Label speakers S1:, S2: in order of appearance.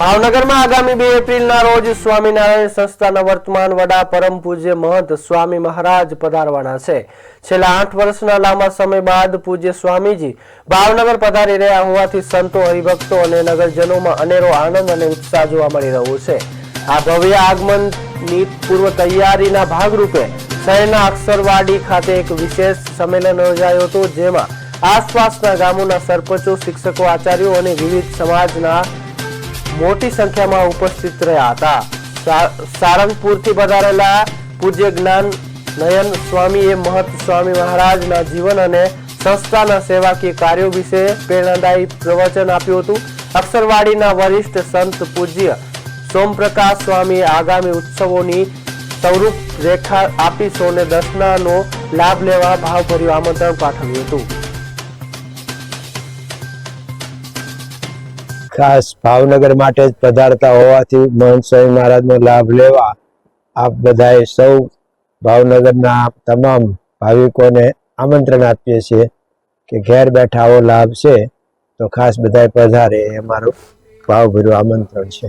S1: ભાવનગરમાં આગામી 2 એપ્રિલના રોજ સ્વામિનારાયણ સંસ્થાના વર્તમાન વડા પરમ પૂજ્ય મહંત સ્વામી મહારાજ પધારવાના છે। છેલ્લા 8 વર્ષના લાંબા સમય બાદ પૂજ્ય સ્વામીજી ભાવનગર પધારી રહ્યા હોવાથી સંતો, હરિભક્તો અને નગરજનોમાં અનેરો આનંદ અને ઉત્સાહ જોવા મળી રહ્યો છે। આ ભવ્ય આગમનની પૂર્વ તૈયારીના ભાગરૂપે શહેરના અક્ષરવાડી ખાતે એક વિશેષ સંમેલન યોજાયું હતું, જેમાં આસપાસના ગામોના સરપંચો, શિક્ષકો, આચાર્યો અને વિવિધ સમાજના મોટી સંખ્યામાં ઉપસ્થિત રહ્યા હતા। સારંગપુરથી પધારેલા પૂજ્ય જ્ઞાન નયન સ્વામીએ મહંત સ્વામી મહારાજના જીવન અને સંસ્થાના સેવાકીય કાર્યો વિશે પ્રેરણાદાયી પ્રવચન આપ્યું હતું। અક્ષરવાડીના વરિષ્ઠ સંત પૂજ્ય સોમપ્રકાશ સ્વામીએ આગામી ઉત્સવોની સ્વરૂપ રેખા આપી સૌને દર્શનનો લાભ લેવા ભાવભર્યું આમંત્રણ પાઠવ્યું હતું।
S2: ખાસ ભાવનગર માટે જ પધારતા હોવાથી મહંત સ્વામી મહારાજનો લાભ લેવા આપ બધાએ સૌ ભાવનગરના તમામ ભાવિકોને આમંત્રણ આપીએ છીએ કે ઘેર બેઠા આવો લાભ છે તો ખાસ બધાએ પધારે એ અમારું ભાવભર્યું આમંત્રણ છે।